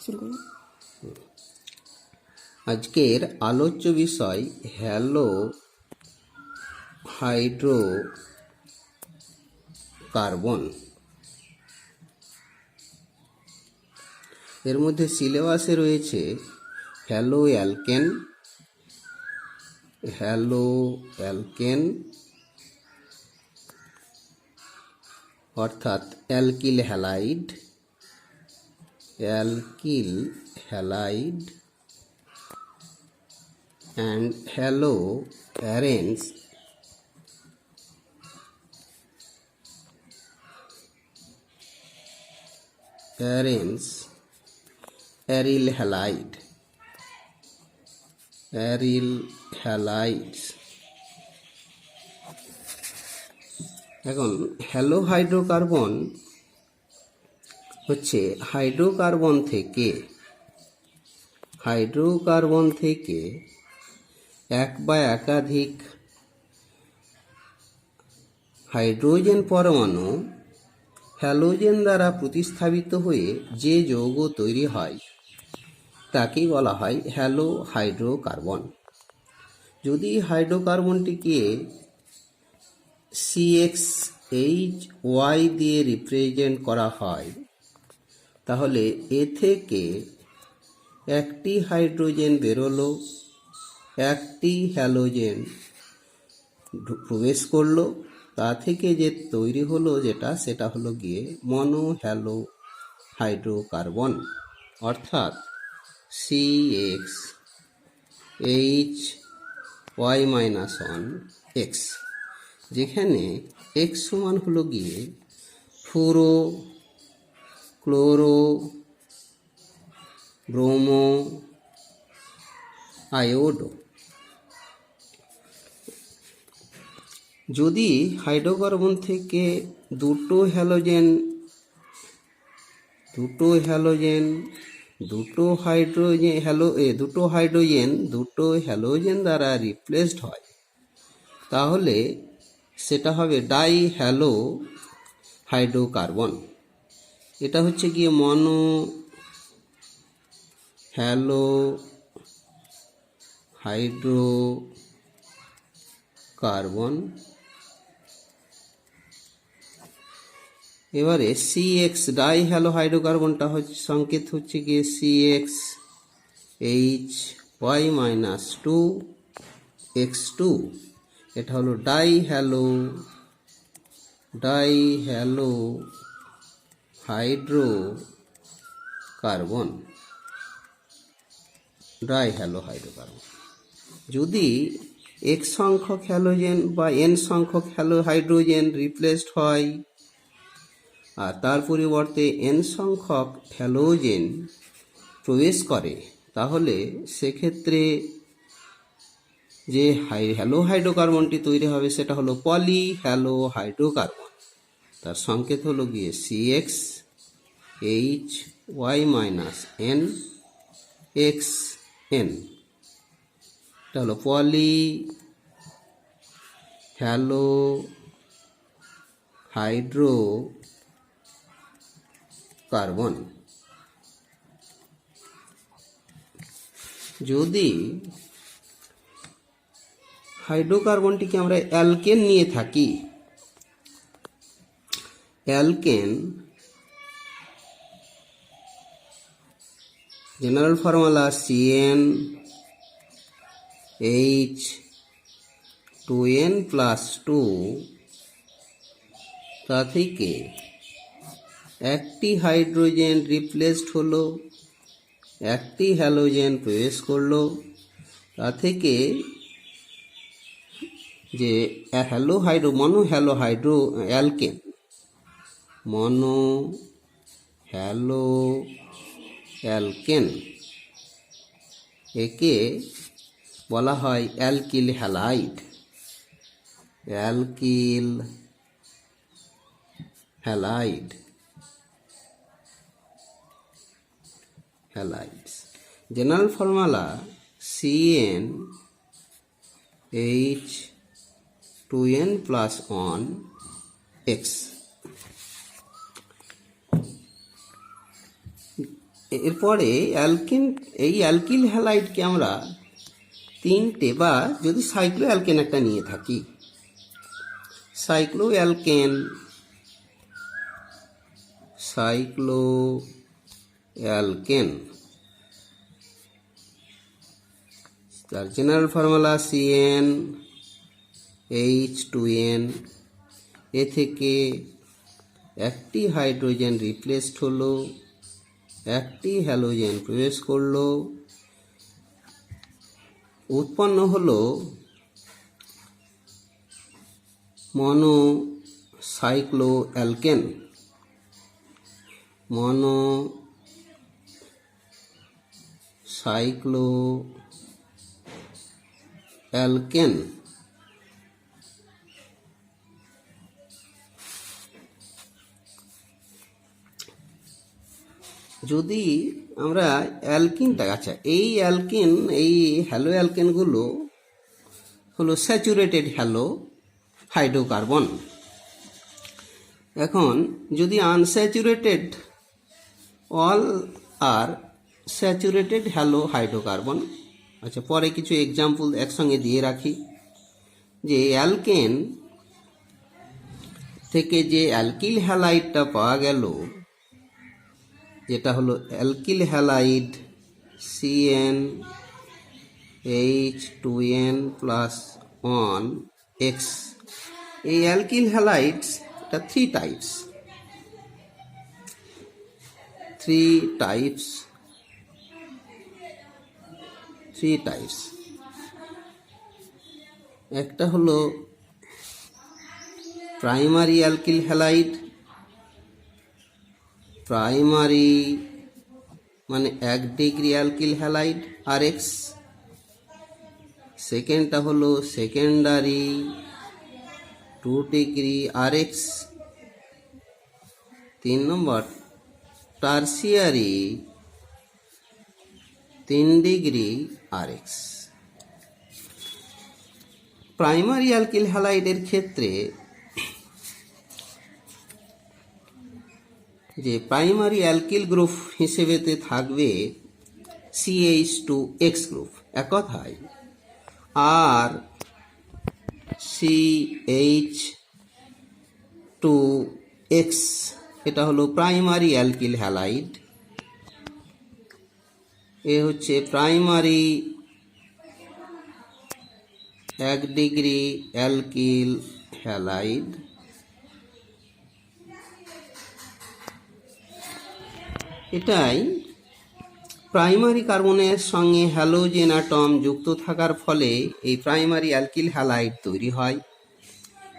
শুরু করুন। আজকের আলোচ্য বিষয় হ্যালো হাইড্রোকার্বন। এর মধ্যে সিলেবাসে রয়েছে হ্যালো অ্যালকেন অর্থাৎ alkyl halide and halo arenes aryl halides। এখন হ্যালো হাইড্রোকার্বন হচ্ছে হাইড্রোকার্বন থেকে এক বা একাধিক হাইড্রোজেন পরমাণু হ্যালোজেন দ্বারা প্রতিস্থাপিত হয়ে যে যৌগ তৈরি হয় তাকেই বলা হয় হ্যালো হাইড্রোকার্বন। যদি হাইড্রোকার্বনটিকে CXHY দিয়ে রিপ্রেজেন্ট করা হয় তাহলে এ থেকে একটি হাইড্রোজেন বেরোলো, একটি হ্যালোজেন প্রবেশ করলো, তা থেকে যে তৈরি হলো সেটা হলো গিয়ে মনো হ্যালো হাইড্রোকার্বন অর্থাৎ CXHY-1X, যেখানে X সমান হলো গিয়ে ফ্লুরো, ক্লোরো, ব্রোমো, আয়োডো। যদি হাইড্রোকার্বন থেকে দুটো হ্যালোজেন দ্বারা রিপ্লেসড হয় তাহলে সেটা হবে ডাই হ্যালো হাইড্রোকার্বন। এটা হচ্ছে গিয়ে মনো হ্যালো হাইড্রোকার্বন। এবারে CX ডাই হ্যালো হাইড্রোকার্বনটা হচ্ছে সংকেত হচ্ছে গিয়ে CXHY-2X2। এটা হলো ডাই হ্যালো হাইড্রোকার্বন। যদি X সংখ্যক হ্যালোজেন বা N সংখ্যক হাইড্রোজেন রিপ্লেসড হয় আর তার পরিবর্তে N সংখ্যক হ্যালোজেন প্রবেশ করে তাহলে সেক্ষেত্রে যে হ্যালো হাইড্রোকার্বনটি তৈরি হবে সেটা হলো পলি হ্যালো হাইড্রোকার্বন। তার সংকেত হলো গিয়ে CXHY-NXN। এটা হলো পলি হ্যালো হাইড্রোকার্বন। যদি হাইড্রোকার্বনটিকে আমরা অ্যালকেন নিয়ে থাকি, অ্যালকেন জেনারেল ফর্মুলা CnH2n+2, তা থেকে একটি হাইড্রোজেন রিপ্লেসড হলো, একটি হ্যালোজেন প্রবেশ করলো, তা থেকে যে মনো হ্যালো অ্যালকেন একে বলা হয় অ্যালকিল হ্যালাইডস। General formula CnH2n+1X। এরপরে এই অ্যালকিল হ্যালাইডকে আমরা তিনটে, বা যদি সাইক্লো অ্যালকেন একটা নিয়ে থাকি, সাইক্লো অ্যালকেন, তার জেনারেল ফর্মুলা CnH2n। এ থেকে একটি হাইড্রোজেন রিপ্লেসড হলো, একটি হ্যালোজেন প্রবেশ করলো, উৎপন্ন হলো মনোসাইক্লো অ্যালকেন। যদি আমরা অ্যালকিনটা, আচ্ছা এই হ্যালো অ্যালকেনগুলো হলো স্যাচুরেটেড হ্যালো হাইড্রোকার্বন। এখন যদি unsaturated, all are saturated halo hydrocarbon. আচ্ছা, পরে কিছু এক্সাম্পল একসঙ্গে দিয়ে রাখি, যে অ্যালকেন থেকে যে অ্যালকিল হ্যালাইডটা পাওয়া গেল, যেটা হলো অ্যালকিল হ্যালাইড CnH2n+1X। এই অ্যালকিল হ্যালাইডস এটা থ্রি টাইপস। একটা হলো প্রাইমারি অ্যালকিল হ্যালাইড, প্রাইমারি মানে 1 ডিগ্রি অ্যালকিল হ্যালাইড RX। সেকেন্ডটা হলো secondary 2 degree RX। 3 number tertiary 3 degree RX। Primary alkyl হ্যালাইডের ক্ষেত্রে যে প্রাইমারি অ্যালকিল গ্রুপ হিসেবেতে থাকবে CH2X গ্রুপ, এক কথায় আর CH2X, এটা হলো প্রাইমারি অ্যালকিল হ্যালাইড। এ হচ্ছে প্রাইমারি 1 ডিগ্রি অ্যালকিল হ্যালাইড। এটাই প্রাইমারি কার্বনের সঙ্গে হ্যালোজেন অ্যাটম যুক্ত থাকার ফলে এই প্রাইমারি অ্যালকিল হ্যালাইড তৈরি হয়।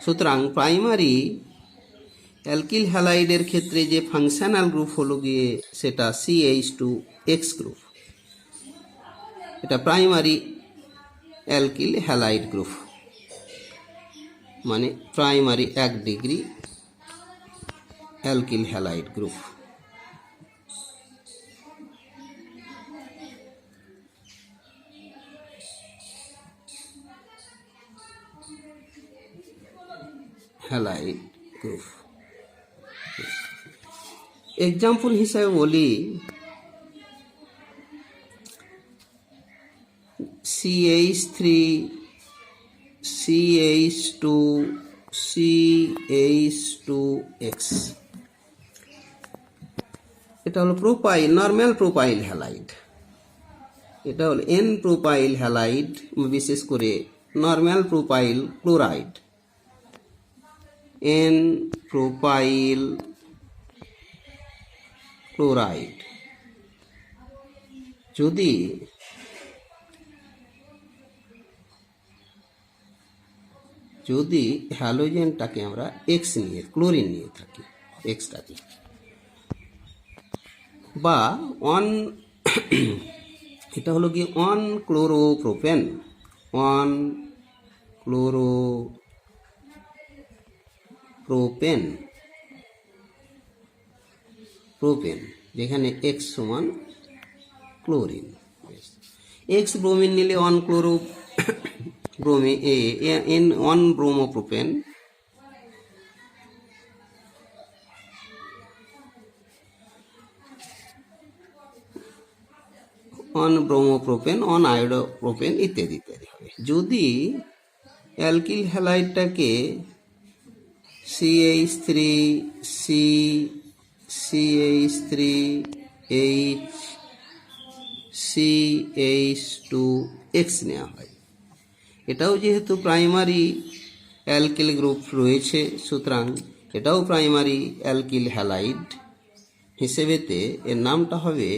সুতরাং প্রাইমারি অ্যালকিল হ্যালাইডের ক্ষেত্রে যে ফাংশনাল গ্রুপ হলো গিয়ে সেটা CH2X গ্রুপ। এটা প্রাইমারি অ্যালকিল হ্যালাইড গ্রুপ, মানে primary 1 degree alkyl halide group. Halide group example হিসাবে বলি, CH2CH2X। এটা হলো নর্মাল প্রোপাইল হ্যালাইড। এটা হলো N প্রোপাইল হ্যালাইড, বিশেষ করে normal propyl chloride. N propyl chloride যদি হ্যালোজেনটাকে আমরা ক্লোরিন নিয়ে থাকি, এক্সটাকে, বা এটা হলো কি অন ক্লোরোপ্রোপেন, যেখানে X সমান ক্লোরিন। X ব্রোমিন নিলে one chloro one bromopropane. One bromopropane, one iodopropane ইত্যাদি ইত্যাদি হবে। যদি alkyl হ্যালাইডটাকে CH3 C CH3 H CH2X নেওয়া হয়, এটাও যেহেতু প্রাইমারি অ্যালকিল গ্রুপ রয়েছে, সুতরাং এটাও প্রাইমারি অ্যালকিল হ্যালাইড হিসেবেতে এর নামটা হবে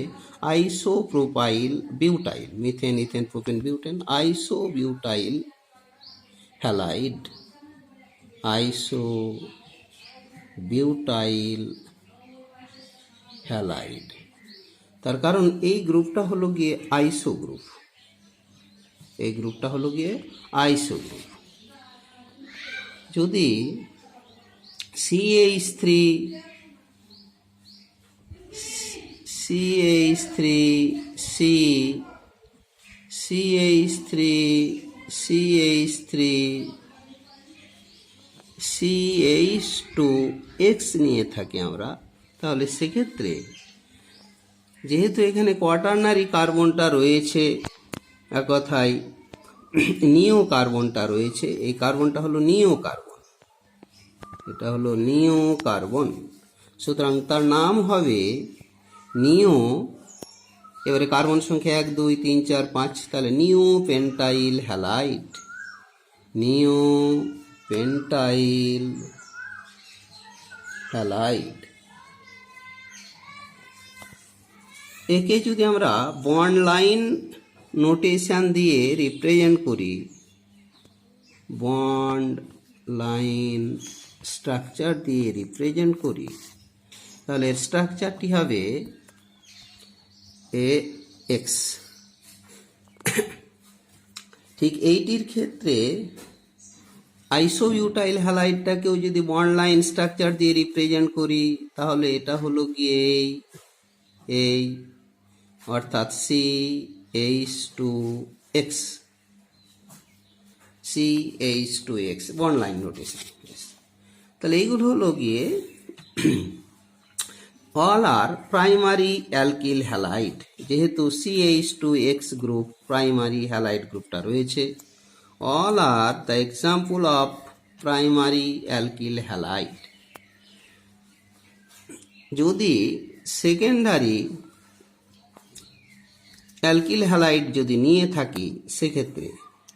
isopropyl butyl, methane ethane propane butane, isobutyl halide, isobutyl halide. তার কারণ এই গ্রুপটা হলো গিয়ে আইসো গ্রুপ, এই গ্রুপটা হলো গিয়ে আইসো গ্রুপ। যদি CH3 C CH2X নিয়ে থাকি আমরা, তাহলে সেক্ষেত্রে যেহেতু এখানে কোয়াটারনারি কার্বনটা রয়েছে, এক কথায় নিও কার্বনটা রয়েছে, এই কার্বনটা হলো নিও কার্বন, এটা হলো নিও কার্বন, সুতরাং তার নাম হবে নিও। এবারে কার্বন সংখ্যা 1 2 3 4 5, তাহলে নিও পেন্টাইল হ্যালাইড, নিও পেন্টাইল হ্যালাইড। একে যদি আমরা বন্ড লাইন নোটেশন দিয়ে রিপ্রেজেন্ট করি, বন্ড লাইন স্ট্রাকচার দিয়ে রিপ্রেজেন্ট করি, তাহলে এর স্ট্রাকচারটি হবে AX। ঠিক এইটির ক্ষেত্রে আইসোবিউটাইল হ্যালাইডটাকেও যদি বন্ড লাইন স্ট্রাকচার দিয়ে রিপ্রেজেন্ট করি, তাহলে এটা হলো গিয়ে এই, অর্থাৎ CH2X, CH2X bond line notation. তাহলে এইগুলো হলো গিয়ে অল আর প্রাইমারি অ্যালকিল হ্যালাইড, যেহেতু CH2X গ্রুপ প্রাইমারি হ্যালাইড গ্রুপটা রয়েছে, all are the example of primary alkyl halide. যদি সেকেন্ডারি অ্যালকিল হ্যালাইড যদি নিয়ে থাকি, সেক্ষেত্রে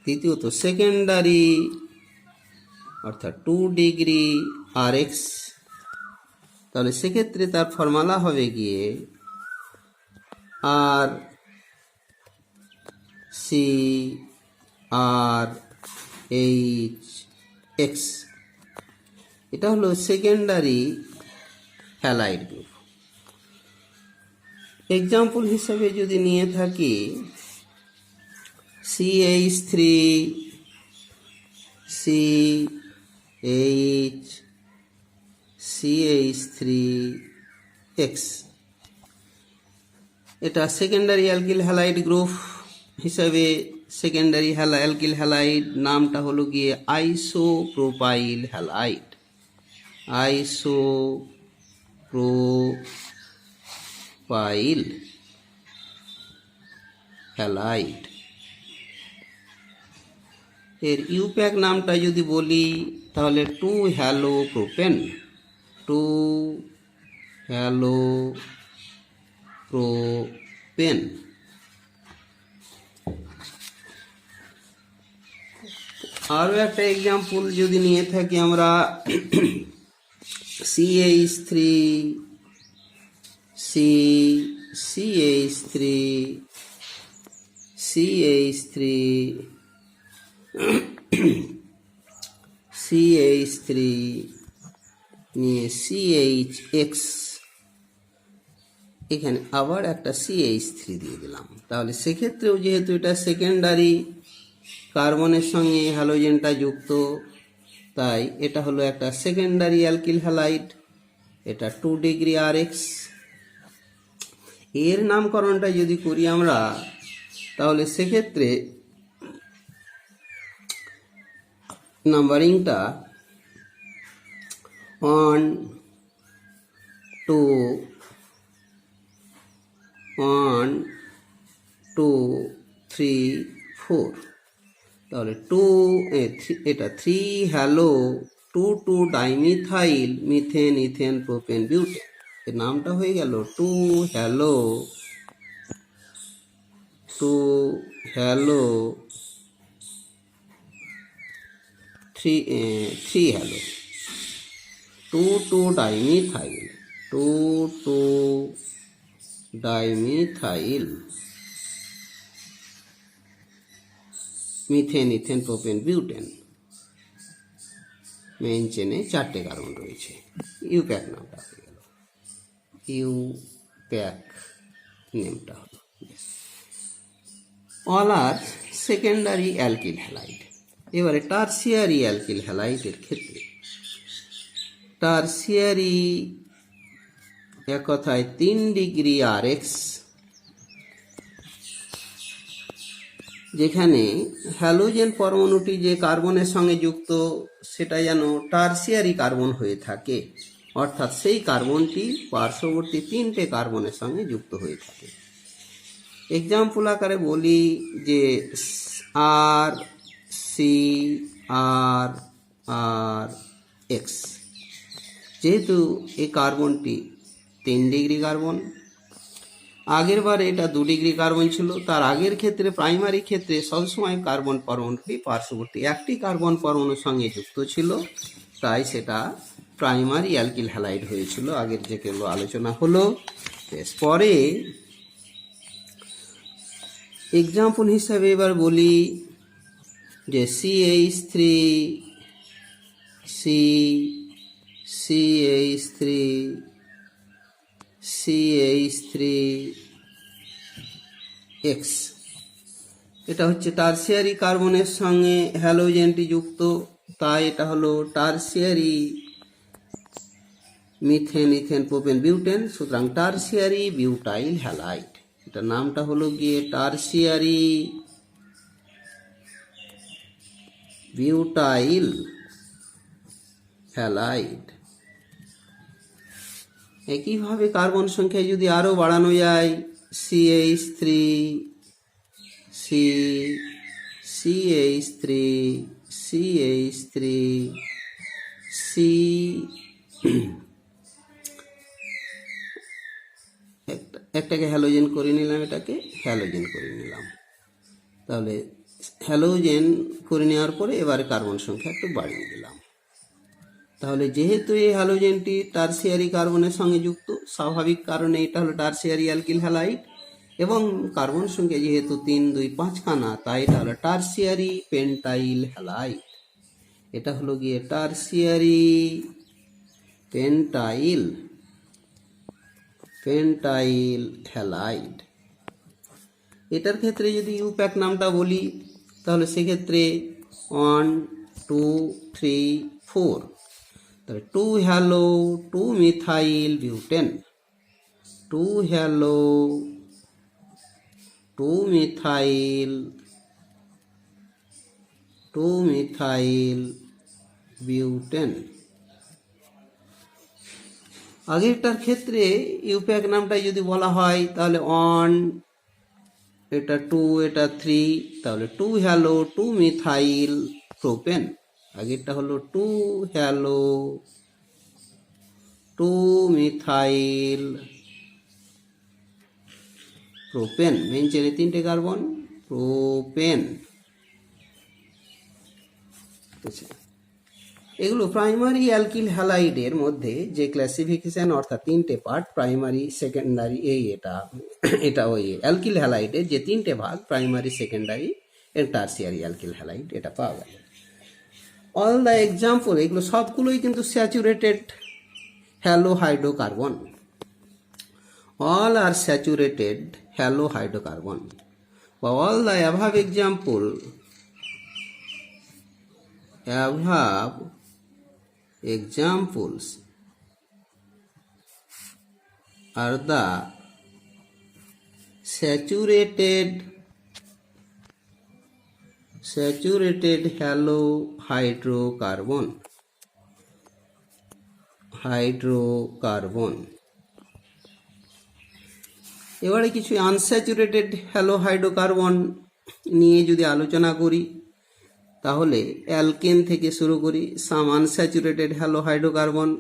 তৃতীয়ত সেকেন্ডারি অর্থাৎ 2 ডিগ্রি RX, তাহলে সেক্ষেত্রে তার ফর্মুলা হবে গিয়ে RCRHX, এটা হলো সেকেন্ডারি হ্যালাইড গ্রুপ। এক্সাম্পল হিসাবে যদি নিয়ে থাকি CH3 CH3X, এটা সেকেন্ডারি অ্যালকিল হ্যালাইড গ্রুপ হিসাবে সেকেন্ডারি অ্যালকিল হ্যালাইড নামটা হলো গিয়ে আইসোপ্রোপাইল হ্যালাইড, আইসোপ্রোপাইল হ্যালাইড। এর ইউপ্যাক নামটা যদি বলি, তাহলে 2 হ্যালো প্রোপেন, 2 হ্যালো প্রোপেন। আরও একটা এক্সাম্পল যদি নিয়ে থাকি আমরা CH3 নিয়ে CHX, এখানে আবার একটা CH3 দিয়ে দিলাম, তাহলে সেক্ষেত্রেও যেহেতু এটা সেকেন্ডারি কার্বনের সঙ্গে হ্যালোজেনটা যুক্ত, তাই এটা হলো একটা সেকেন্ডারি অ্যালকিল হ্যালাইড, এটা 2 ডিগ্রি RX। এর নামকরণটা যদি করি আমরা, তাহলে সেক্ষেত্রে নাম্বারিংটা 1 2 1 2 3 4, তাহলে এটা 3 halo 2 dimethyl methane ethane propane butane, এর নামটা হয়ে গেল 2 halo 3 halo 2 dimethyl 2 dimethyl methane ethane propane butane. Main চেনে 4টে কার্বন রয়েছে। ইউপ্যাক নামটা হয়ে গেল, ইউপ্যাক নেমটা হলো। অল আর সেকেন্ডারি অ্যালকিল হ্যালাইড। এবারে টারসিয়ারি অ্যালকিল হ্যালাইডের ক্ষেত্রে টারসিয়ারি এক কথায় 3 ডিগ্রি RX, যেখানে হ্যালোজেন পরমাণুটি যে কার্বনের সঙ্গে যুক্ত সেটা যেন টারসিয়ারি কার্বন হয়ে থাকে, অর্থাৎ সেই কার্বনটি পার্শ্ববর্তী 3টে কার্বনের সঙ্গে যুক্ত হয়ে থাকে। এক্সাম্পল আকারে বলি যে আর সি আর আর এক্স, যেহেতু এই কার্বনটি 3 ডিগ্রি কার্বন, আগের বারে এটা 2 ডিগ্রি কার্বন ছিল, তার আগের ক্ষেত্রে প্রাইমারি ক্ষেত্রে সবসময় কার্বন পরমাণুটি পার্শ্ববর্তী একটি কার্বন পরমাণুর সঙ্গে যুক্ত ছিল, তাই সেটা প্রাইমারি অ্যালকিল হ্যালাইড হয়েছিল, আগের যেগুলো আলোচনা হলো। পরে এক্সাম্পল হিসাবে এবার বলি যে CH3 CH3X, এটা হচ্ছে টারসিয়ারি কার্বনের সঙ্গে হ্যালোজেনটি যুক্ত, তাই এটা হলো tertiary methane ethane propane butane. সুতরাং টারসিয়ারি বিউটাইল হ্যালাইড, এটা নামটা হলো গিয়ে টারসিয়ারি বিউটাইল হ্যালাইড। একইভাবে কার্বন সংখ্যা যদি আরো বাড়ানো যায়, CH3 C একটাকে হ্যালোজেন করে নিলাম, এটাকে হ্যালোজেন করে নিলাম, তাহলে হ্যালোজেন করে নেওয়ার পরে এবারে কার্বন সংখ্যা একটু বাড়িয়ে দিলাম। তাহলে যেহেতু এই হ্যালোজেনটি টারসিয়ারি কার্বনের সঙ্গে যুক্ত, স্বাভাবিক কারণে এটা হলো টারসিয়ারি অ্যালকিল হ্যালাইড, এবং কার্বন সংখ্যা যেহেতু 3 2 5 খানা, তাই এটা হলো টারসিয়ারি পেন্টাইল হ্যালাইড। এটা হলো গিয়ে টারসিয়ারি পেন্টাইল হ্যালাইড। এটার ক্ষেত্রে যদি ইউপ্যাক নামটা বলি, তাহলে সেক্ষেত্রে 1 2 3 4, তাহলে 2 hello 2 methyl butane, 2 hello 2 methyl butane. আগেরটার ক্ষেত্রে ইউপ্যাক নামটাই যদি বলা হয়, তাহলে 1 এটা 2 এটা 3, তাহলে 2 হ্যালো 2 মিথাইল প্রোপেন। আগেরটা হলো 2 হ্যালো 2 মিথাইল প্রোপেন। মেইন চেনে 3টে কার্বন, প্রোপেন। এগুলো প্রাইমারি অ্যালকিল হ্যালাইডের মধ্যে যে ক্লাসিফিকেশন, অর্থাৎ 3টে পার্ট, প্রাইমারি সেকেন্ডারি, এটা ওই অ্যালকিল হ্যালাইডের যে 3টে ভাগ, primary secondary and tertiary alkyl halide, এটা পাওয়া গেল। অল দ্য এক্সাম্পল, এগুলো সবগুলোই কিন্তু saturated halo hydrocarbon. All are saturated halo hydrocarbon. All the above example examples are the saturated halo hydrocarbon এবারে কিছু আনস্যাচুরেটেড হ্যালো হাইড্রোকার্বন নিয়ে যদি আলোচনা করি, তাহলে অ্যালকেন থেকে শুরু করি। সাম আনস্যাচুরেটেড হ্যালো হাইড্রোকার্বন,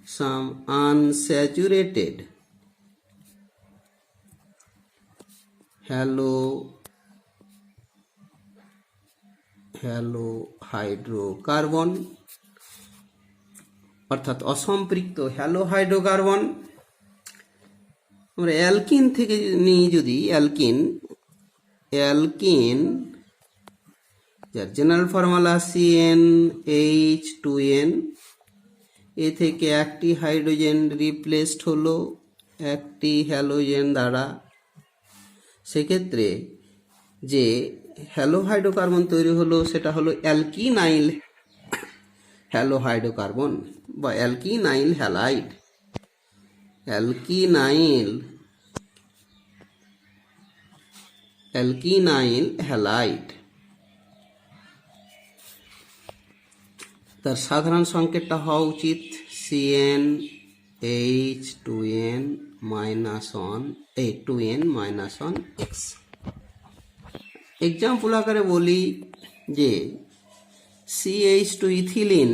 সাম আনস্যাচুরেটেড হ্যালো হাইড্রোকার্বন অর্থাৎ অসম্পৃক্ত হ্যালো হাইড্রোকার্বন। আমরা অ্যালকিন থেকে নিই, যদি অ্যালকিন যার জেনারেল ফর্মুলা CnH2n, এ থেকে একটি হাইড্রোজেন রিপ্লেসড হলো একটি হ্যালোজেন দ্বারা। সেক্ষেত্রে যে হ্যালো হাইড্রোকার্বন তৈরি হলো সেটা হলো অ্যালকিনাইল হ্যালো হাইড্রোকার্বন বা অ্যালকিনাইল হ্যালাইড। অ্যালকিনাইল হ্যালাইড, তার সাধারণ সংকেতটা হওয়া উচিত CnH2n -1 এক্সাম্পল আকারে বলি যে CH2 ইথিলিন,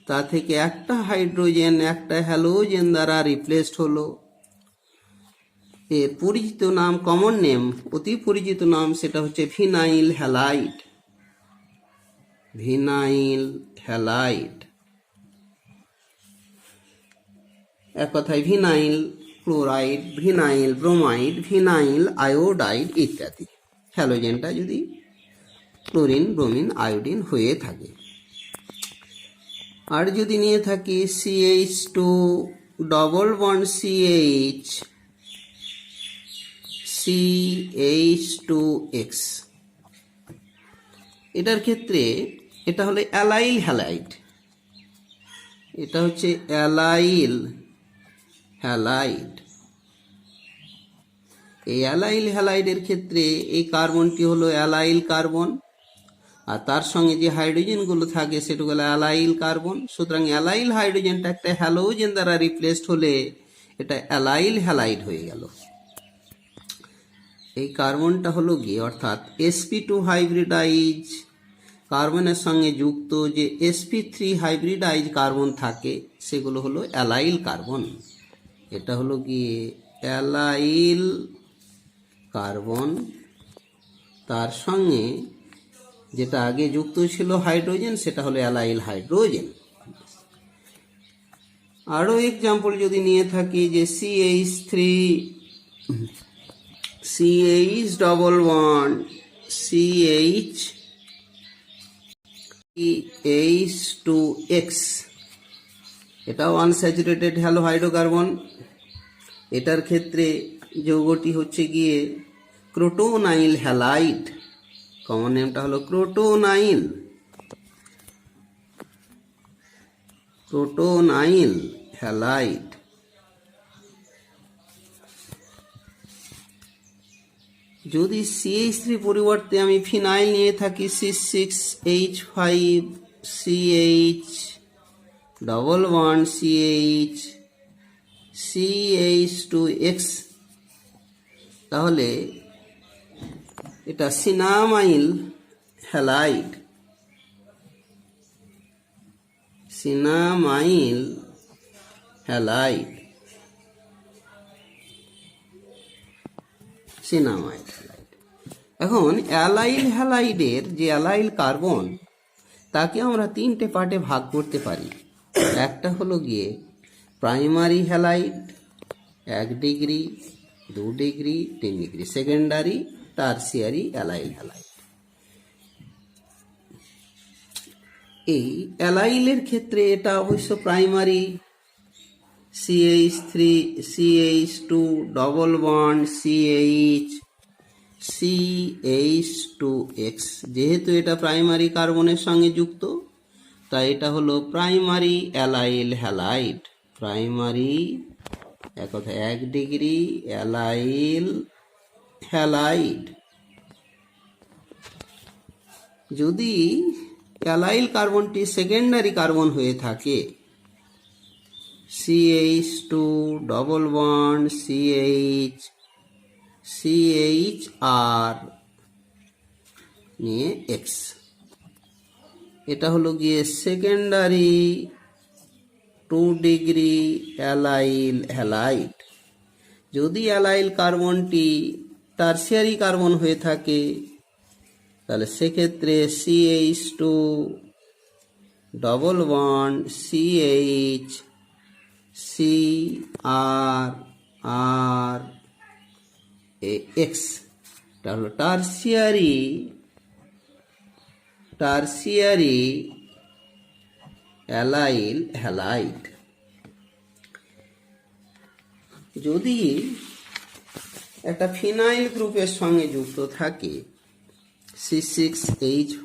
তা থেকে একটা হাইড্রোজেন একটা হ্যালোজেন দ্বারা রিপ্লেসড হলো। এর পরিচিত নাম, কমন নেম, অতি পরিচিত নাম, সেটা হচ্ছে ভিনাইল হ্যালাইড। এক কথায় vinyl chloride, vinyl bromide, vinyl iodide ইত্যাদি, হ্যালোজেনটা যদি ক্লোরিন, ব্রোমিন, আয়োডিন হয়ে থাকে। আর যদি নিয়ে থাকি CH2 ডবল বন্ড CH2X, এটার ক্ষেত্রে এটা হলো অ্যালাইল হ্যালাইড। এটা হচ্ছে অ্যালাইল হ্যালাইড। এই অ্যালাইল হ্যালাইডের ক্ষেত্রে এই কার্বনটি হলো অ্যালাইল কার্বন, আর তার সঙ্গে যে হাইড্রোজেনগুলো থাকে সেটা হলো অ্যালাইল কার্বন। সুতরাং অ্যালাইল হাইড্রোজেনটা একটা হ্যালোজেন দ্বারা রিপ্লেসড হলে এটা অ্যালাইল হ্যালাইড হয়ে গেল। এই কার্বনটা হলো গিয়ে অর্থাৎ sp2 হাইব্রিডাইজ কার্বনের সঙ্গে যুক্ত যে sp3 হাইব্রিডাইজ কার্বন থাকে সেগুলো হলো অ্যালাইল কার্বন। এটা হলো গিয়ে অ্যালাইল কার্বন, তার সঙ্গে যেটা আগে যুক্ত ছিল হাইড্রোজেন সেটা হলো অ্যালাইল হাইড্রোজেন। আরও এক্সাম্পল যদি নিয়ে থাকি যে CH ডবল বন্ড CH2X, এটাও আনস্যাচুরেটেড হ্যালো হাইড্রোকার্বন। এটার ক্ষেত্রে যৌগটি হচ্ছে গিয়ে ক্রোটোনাইল হ্যালাইড, কমন নেমটা হলো ক্রোটোনাইল হ্যালাইড। যদি CH3 পরিবর্তে আমি ফিনাইল নিয়ে থাকি C6H5CH ডবল বন্ড CH2X, তাহলে এটা সিনামাইল হ্যালাইড। এখন অ্যালাইল হ্যালাইডের যে অ্যালাইল কার্বন, তাকে আমরা তিনটে পার্টে ভাগ করতে পারি। একটা হলো গিয়ে primary halide 1 degree, 2 degree, 3 degree, secondary tertiary allyl halide. এই অ্যালাইলের ক্ষেত্রে এটা অবশ্য primary CH2 double bond CH2X, যেহেতু এটা প্রাইমারি কার্বনের সঙ্গে যুক্ত তাই এটা হলো প্রাইমারি অ্যালাইল হ্যালাইড। প্রাইমারি এক কথায় 1 ডিগ্রি অ্যালাইল হ্যালাইড। যদি অ্যালাইল কার্বনটি সেকেন্ডারি কার্বন হয়ে থাকে CH2 double bond CH CHR নিয়ে X। এটা হলো গিয়ে সেকেন্ডারি 2 ডিগ্রি অ্যালাইল হ্যালাইড। যদি অ্যালাইল কার্বনটি টারসিয়ারি কার্বন হয়ে থাকে তাহলে সেক্ষেত্রে CH2 double bond CH CR R X, এটা হলো টারসিয়ারি অ্যালাইল হ্যালাইড। যদি একটা ফিনাইল গ্রুপের সঙ্গে যুক্ত থাকে C6H5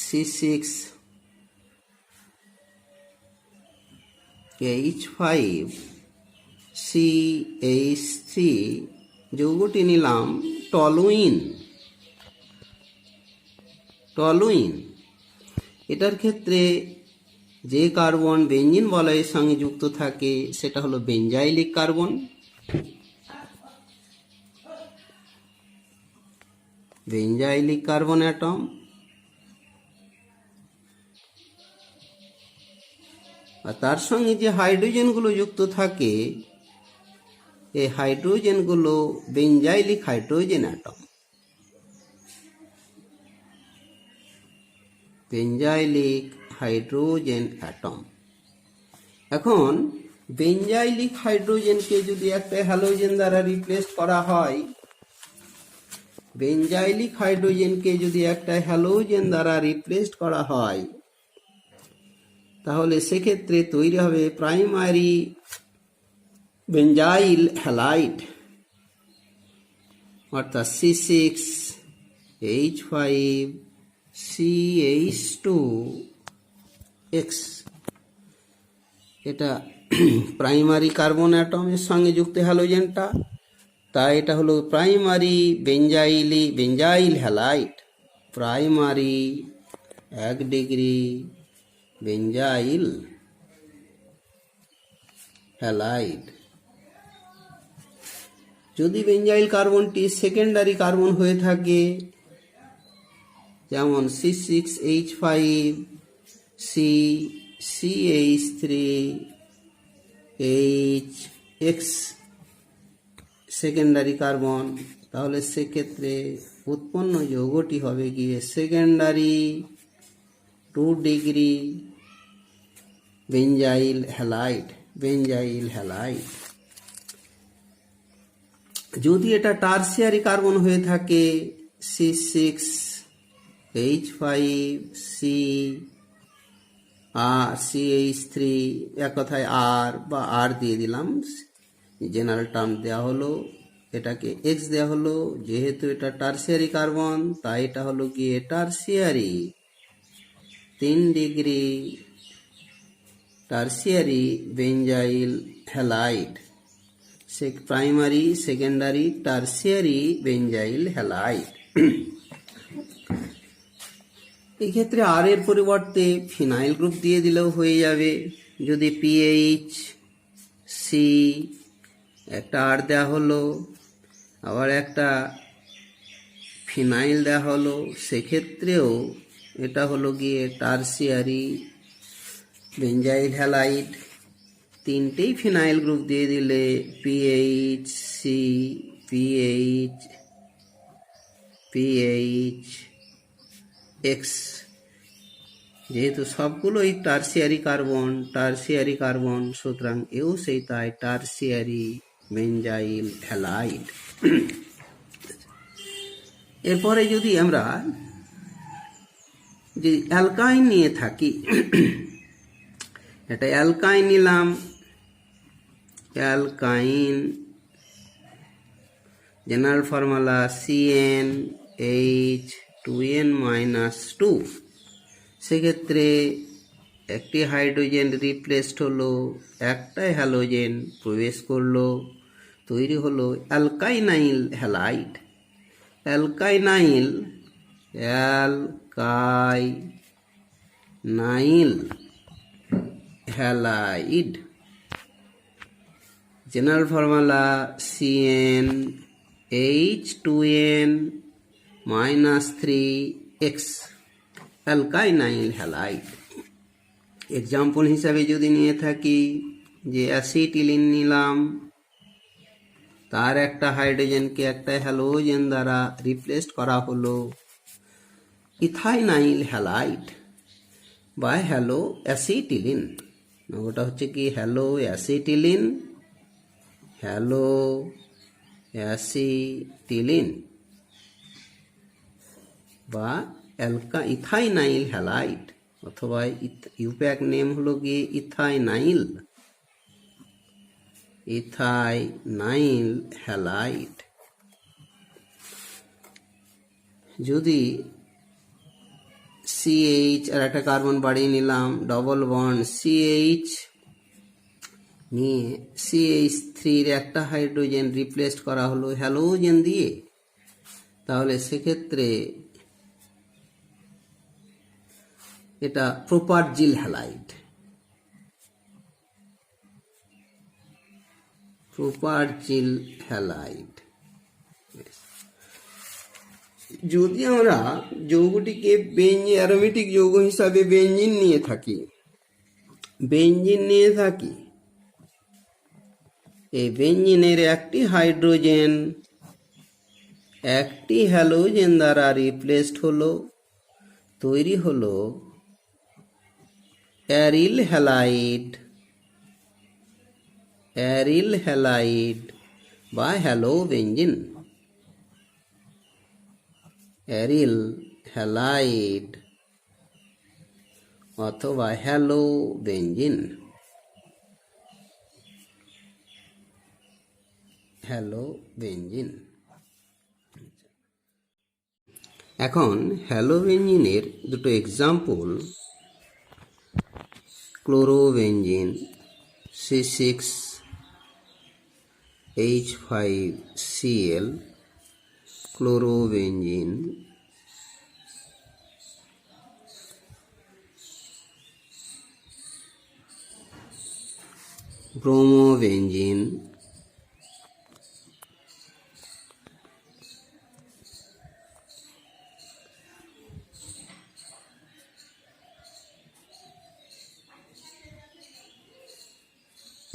C6H5 CH3 যৌগটি নিলাম টলুইন। এটার ক্ষেত্রে যে কার্বন বেঞ্জিন বলয়ের সঙ্গে যুক্ত থাকে সেটা হলো benzylic carbon. Benzylic carbon atom. আর তার সঙ্গে যে হাইড্রোজেনগুলো যুক্ত থাকে এই হাইড্রোজেনগুলো benzylic hydrogen atom. Benzylic hydrogen atom. এখন বেঞ্জাইলিক হাইড্রোজেনকে যদি একটা হ্যালোজেন দ্বারা রিপ্লেস করা হয়, বেঞ্জাইলিক হাইড্রোজেনকে যদি একটা হ্যালোজেন দ্বারা রিপ্লেস করা হয় তাহলে সেক্ষেত্রে তৈরি হবে প্রাইমারি বেঞ্জাইল হ্যালাইড, অর্থাৎ C6H5 CH2X। এটা প্রাইমারি কার্বন অ্যাটমের সঙ্গে যুক্ত হ্যালোজেনটা, তাই এটা হলো primary benzyl halide. Primary 1 degree benzyl halide. যদি বেঞ্জাইল কার্বনটি সেকেন্ডারি কার্বন হয়ে থাকে, যেমন C6H5 CH3X সেকেন্ডারি কার্বন, তাহলে সেক্ষেত্রে উৎপন্ন যৌগটি হবে গিয়ে সেকেন্ডারি 2 ডিগ্রি বেঞ্জাইল হ্যালাইড। যদি এটা টারসিয়ারি কার্বন হয়ে থাকে C6H5 CH3, এক কথায় R বা R দিয়ে দিলাম, জেনারেল টার্ম দেওয়া হলো, এটাকে X দেওয়া হলো। যেহেতু এটা টারসিয়ারি কার্বন তাই এটা হলো গিয়ে tertiary 3 degree tertiary benzyl halide. Primary secondary tertiary benzyl halide. এক্ষেত্রে আর এর পরিবর্তে ফিনাইল গ্রুপ দিয়ে দিলেও হয়ে যাবে। যদি PHC একটা আর দেওয়া হলো, আবার একটা ফিনাইল দেওয়া হলো, সেক্ষেত্রেও এটা হলো গিয়ে টারসিয়ারি বেঞ্জাইল হ্যালাইড। তিনটেই ফিনাইল গ্রুপ দিয়ে দিলে PHC PHX, যেহেতু সবগুলোই টারসিয়ারি কার্বন, সুতরাং এও সেই তাই টারসিয়ারি বেঞ্জাইল হ্যালাইড। এরপরে যদি আমরা যে অ্যালকাইন নিয়ে থাকি, এটা অ্যালকাইন নিলাম। অ্যালকাইন জেনারেল ফর্মুলা CnH2n-2। সেক্ষেত্রে একটি হাইড্রোজেন রিপ্লেসড হলো, একটাই হ্যালোজেন প্রবেশ করলো, তৈরি হলো alkynyl halide. Alkynyl alkynyl halide. General formula CnH2n-3x alkynyl halide. Example হিসাবে যদি নিয়ে থাকি যে অ্যাসিটিলিন নিলাম, তার একটা হাইড্রোজেনকে একটা হ্যালোজেন দ্বারা রিপ্লেসড করা হলো ইথাইনাইল হ্যালাইড বা হ্যালো অ্যাসিটিলিন। ওটা হচ্ছে কি হ্যালো অ্যাসিটিলিন, হ্যালো অ্যাসিটিলিন বা ইথাইনাইল হ্যালাইড, অথবা ইউপ্যাক নেম হলো গিয়ে ইথাইনাইল হ্যালাইড। যদি CH আর একটা কার্বন বাড়িয়ে নিলাম, ডবল বন্ড CH নিয়ে CH3 একটা হাইড্রোজেন রিপ্লেস করা হলো হ্যালোজেন দিয়ে, তাহলে সেক্ষেত্রে এটা প্রোপারজিল হ্যালাইড। প্রোপারজিল হ্যালাইড। যদি আমরা যৌগটিকে অ্যারোমেটিক যৌগ হিসাবে বেঞ্জিন নিয়ে থাকি, এই বেঞ্জিনের একটি হাইড্রোজেন একটি হ্যালোজেন দ্বারা রিপ্লেসড হলো, তৈরি হলো অ্যারিল হ্যালাইড বা হ্যালো বেঞ্জিন। অ্যারিল হ্যালাইড অথবা হ্যালো বেঞ্জিন। এখন হ্যালোবেঞ্জিনের দুটো example, chlorobenzene C6H5Cl, chlorobenzene bromobenzene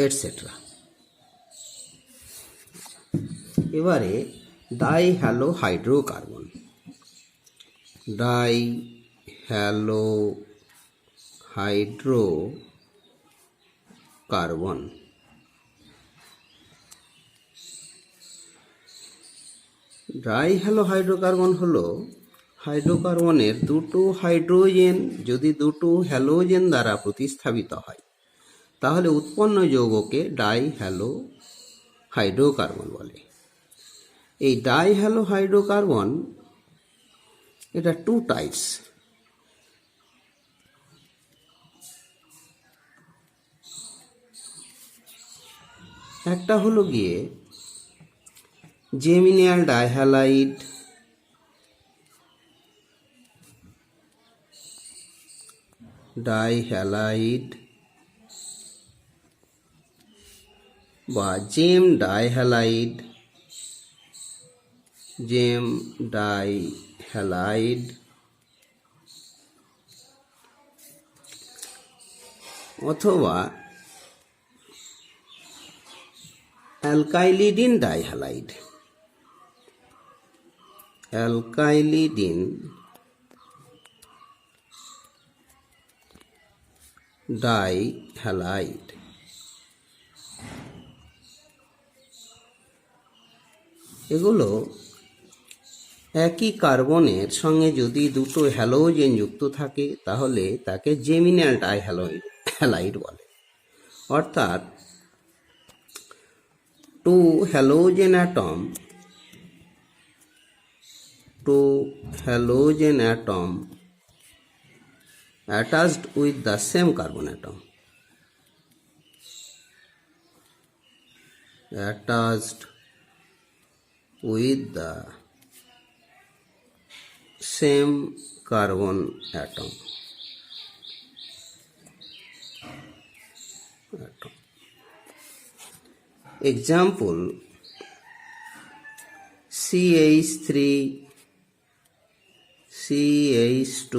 etcetera. এবারে di halo hydrocarbon. Di halo hydrocarbon হলো হাইড্রোকার্বনের দুটো হাইড্রোজেন যদি দুটো হ্যালোজেন দ্বারা প্রতিস্থাপিত হয়, তাহলে উৎপন্ন যৌগকে ডাই হ্যালো হাইড্রোকার্বন বলে। এই ডাই হ্যালো হাইড্রোকার্বন এটা টু টাইপস। একটা হলো গিয়ে জেমিনিয়াল ডাইহ্যালাইড, বা জেম ডাইহ্যালাইড, অথবা অ্যালকাইলিডিন ডাইহ্যালাইড। এগুলো একই কার্বনের সঙ্গে যদি দুটো হ্যালোজেন যুক্ত থাকে, তাহলে তাকে জেমিনাল ডাইহ্যালাইড বলে। অর্থাৎ two halogen atom attached with the same carbon atom, same carbon atom. Example, CH3, CH2,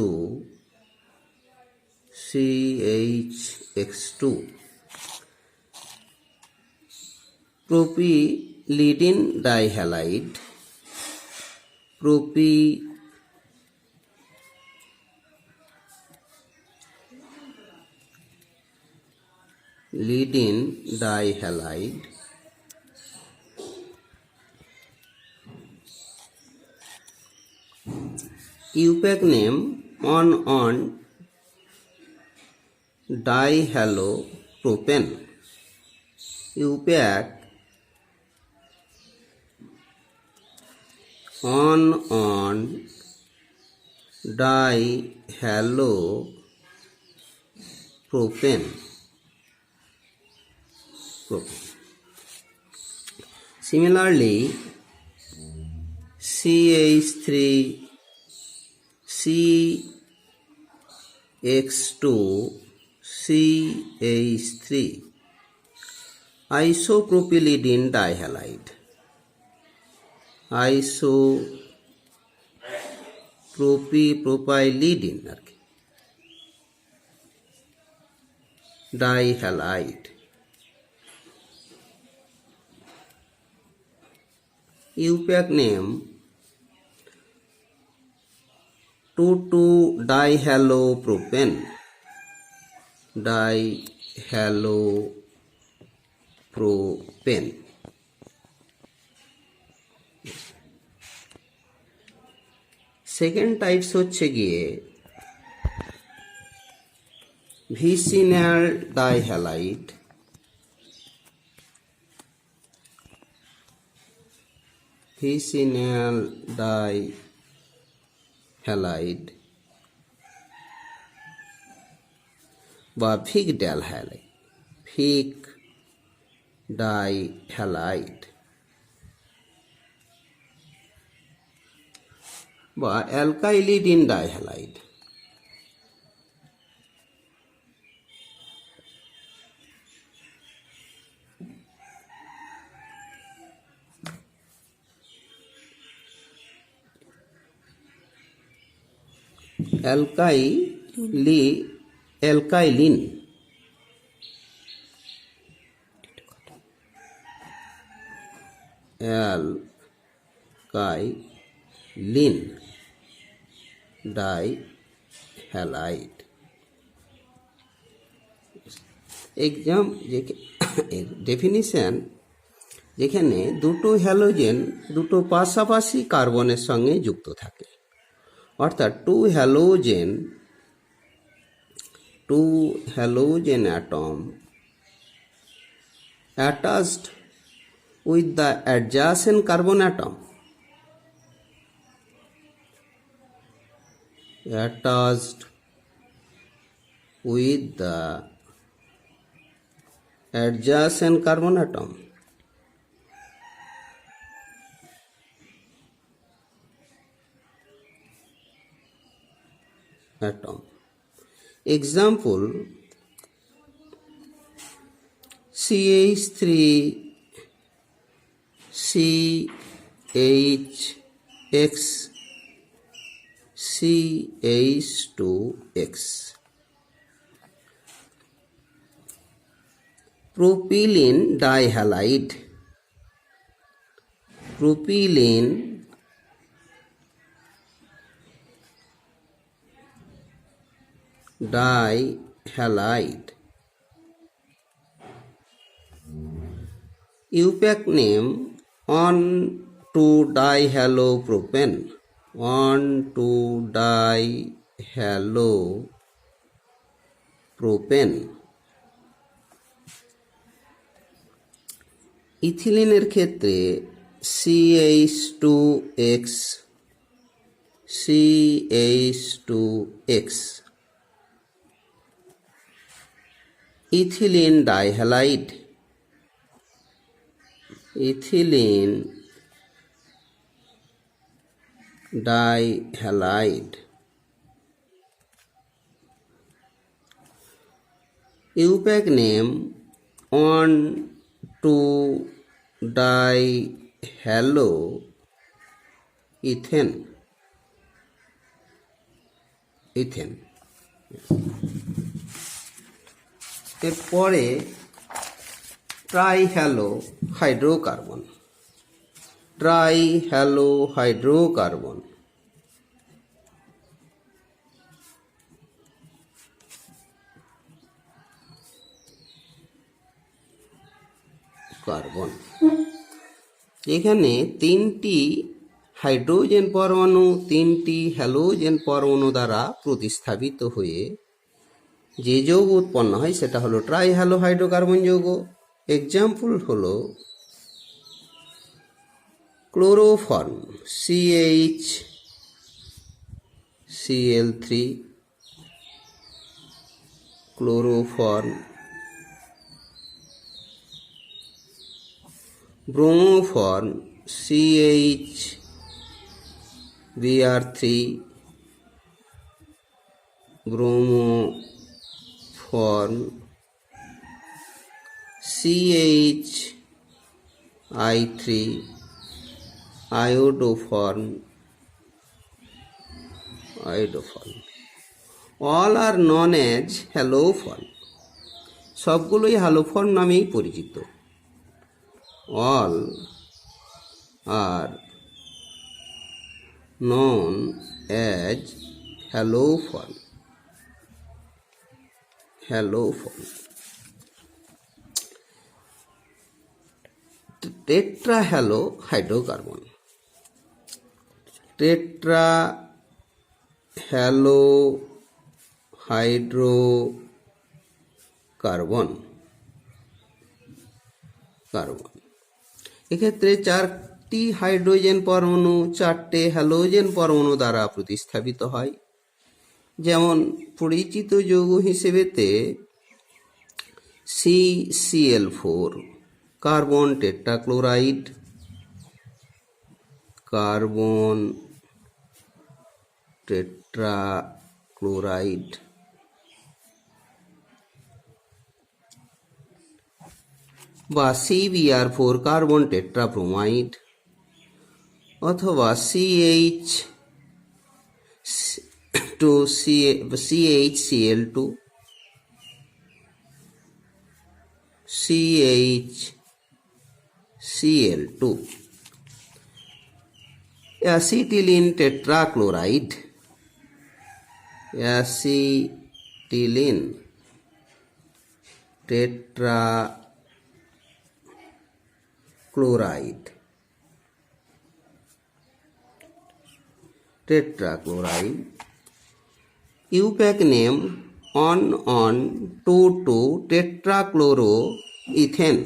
CHX2. Propylidene dihalide, propylidene dihalide, UPAC name on dihalopropane. UPAC on dihalopropane. Similarly, CH3, CX2, CH3, isopropylidene dihalide, propylidene dihalide, UPAC name 2,2-dihalopropane, second types হচ্ছে গিয়ে vicinal dihalide, বা ফিক dihalide বা অ্যালকাইলিডিন dihalide. অ্যালকাইলিন dihalide. Definition, যেখানে দুটো halogen দুটো পাশাপাশি কার্বনের সঙ্গে যুক্ত থাকে, অর্থাৎ two halogen atom attached with the adjacent carbon atom, atom. Example, CH3, CHX, CH2X. Propylene dihalide, UPAC name on 2-dihalopropane, ইথিলিনের ক্ষেত্রে CH2X, ethylene dihalide, dihalide. IUPAC name 1,2-ডাইহ্যালো ইথেন। এরপরে trihalo hydrocarbon. Trihalo hydrocarbon. Carbon. এখানে 3টি hydrogen পরমাণু 3টি halogen পরমাণু দ্বারা প্রতিস্থাপিত হয়ে যে যৌগ উৎপন্ন হয় সেটা হলো ট্রাইহ্যালো হাইড্রোকার্বন যৌগ। এক্সাম্পল হলো chloroform CH-Cl3, chloroform, bromoform CH-Br3, bromoform CH-I3, iodoform. All are known as haloform. সবগুলোই হ্যালোফর্ম নামেই পরিচিত। All are known as haloform. Tetrahalo hydrocarbon. Tetrahalo hydrocarbon. এক্ষেত্রে 4টি হাইড্রোজেন পরমাণু 4টে হ্যালোজেন পরমাণু দ্বারা প্রতিস্থাপিত হয়। যেমন পরিচিত যৌগ হিসেবেতে CCl4 carbon tetrachloride, carbon tetrachloride, বা CBr4 কার্বন টেট্রাব্রোমাইড, অথবা CHCl2 acetylene tetrachloride, acetylene tetrachloride. IUPAC name 1,1,2,2-টেট্রাক্লোরোইথেন।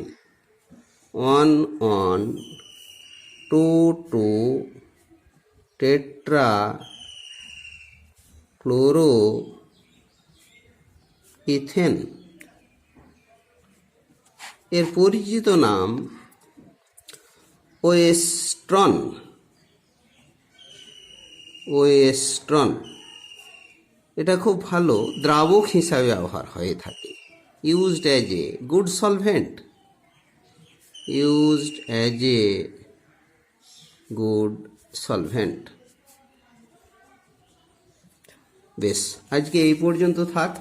1,1,2,2-টেট্রাক্লোরোইথেন। এর পরিচিত নাম ওয়েস্ট্রন। এটা খুব ভালো দ্রাবক হিসাবে ব্যবহার হয়ে থাকে। Used as a good solvent. বেশ, আজকে এই পর্যন্ত থাক।